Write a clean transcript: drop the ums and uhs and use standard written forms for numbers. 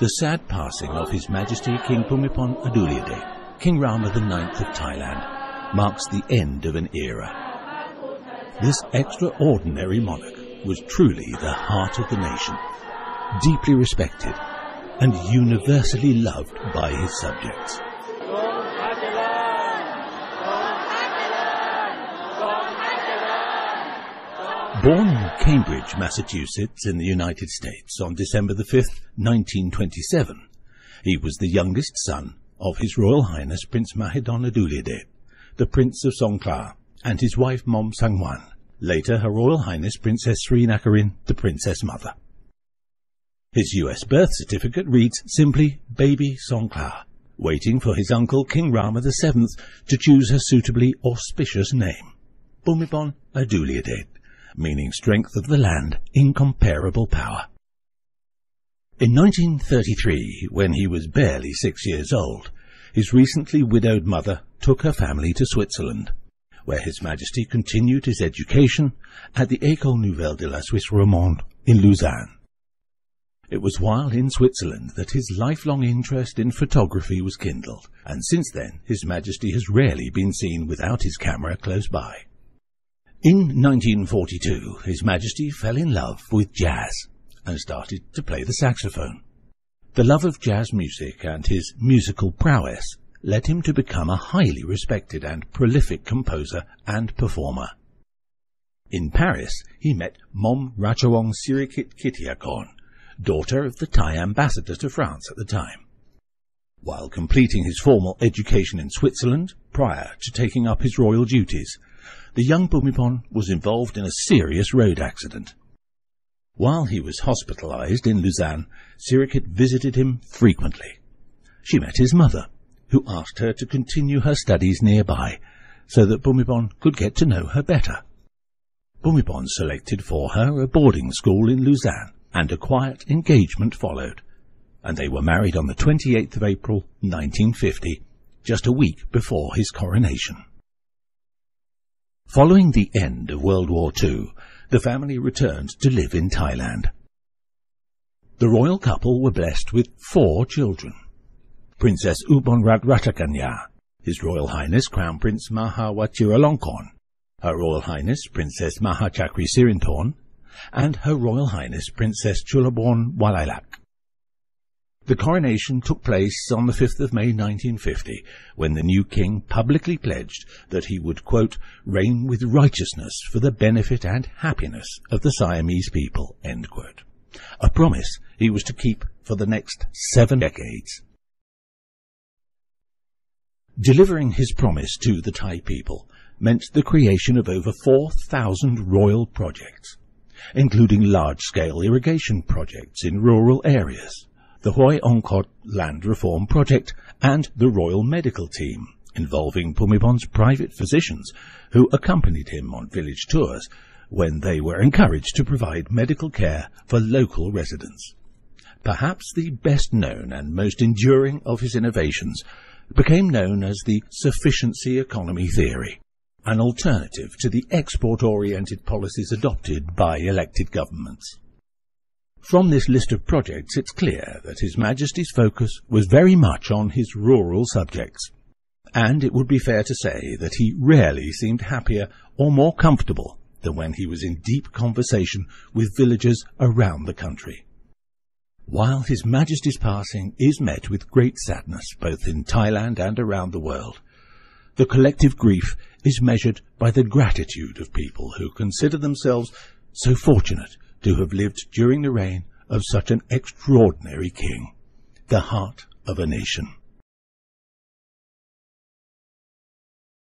The sad passing of His Majesty King Bhumibol Adulyadej, King Rama IX of Thailand, marks the end of an era. This extraordinary monarch was truly the heart of the nation, deeply respected and universally loved by his subjects. Born in Cambridge, Massachusetts, in the United States on December 5, 1927, he was the youngest son of His Royal Highness Prince Mahidol Adulyadej, the Prince of Songkhla, and his wife Mom Sangwan, later Her Royal Highness Princess Srinakarin, the Princess Mother. His US birth certificate reads simply Baby Songkhla, waiting for his uncle King Rama VII to choose a suitably auspicious name, Bhumibol Adulyadej, meaning strength of the land, incomparable power. In 1933, when he was barely 6 years old, his recently widowed mother took her family to Switzerland, where His Majesty continued his education at the École Nouvelle de la Suisse Romande in Lausanne. It was while in Switzerland that his lifelong interest in photography was kindled, and since then His Majesty has rarely been seen without his camera close by. In 1942, His Majesty fell in love with jazz and started to play the saxophone. The love of jazz music and his musical prowess led him to become a highly respected and prolific composer and performer. In Paris, he met Mom Ratchawong Sirikit Kitiakon, daughter of the Thai ambassador to France at the time. While completing his formal education in Switzerland, prior to taking up his royal duties, the young Bhumibol was involved in a serious road accident. While he was hospitalized in Lausanne, Sirikit visited him frequently. She met his mother, who asked her to continue her studies nearby, so that Bhumibol could get to know her better. Bhumibol selected for her a boarding school in Lausanne, and a quiet engagement followed, and they were married on the 28th of April 1950, just a week before his coronation. Following the end of World War II, the family returned to live in Thailand. The royal couple were blessed with 4 children. Princess Ubonrat Ratchakanya, His Royal Highness Crown Prince Maha Vajiralongkorn, Her Royal Highness Princess Maha Chakri Sirinthorn, and Her Royal Highness Princess Chulaborn Walailak. The coronation took place on the 5th of May 1950, when the new king publicly pledged that he would, quote, reign with righteousness for the benefit and happiness of the Siamese people, end quote, a promise he was to keep for the next 7 decades. Delivering his promise to the Thai people meant the creation of over 4,000 royal projects, including large-scale irrigation projects in rural areas, the Hoi Ongkot Land Reform Project, and the Royal Medical Team, involving Bhumibol's private physicians who accompanied him on village tours when they were encouraged to provide medical care for local residents. Perhaps the best known and most enduring of his innovations became known as the sufficiency economy theory, an alternative to the export-oriented policies adopted by elected governments. From this list of projects, it's clear that His Majesty's focus was very much on his rural subjects, and it would be fair to say that he rarely seemed happier or more comfortable than when he was in deep conversation with villagers around the country. While His Majesty's passing is met with great sadness both in Thailand and around the world, the collective grief is measured by the gratitude of people who consider themselves so fortunate to have lived during the reign of such an extraordinary king, the heart of a nation.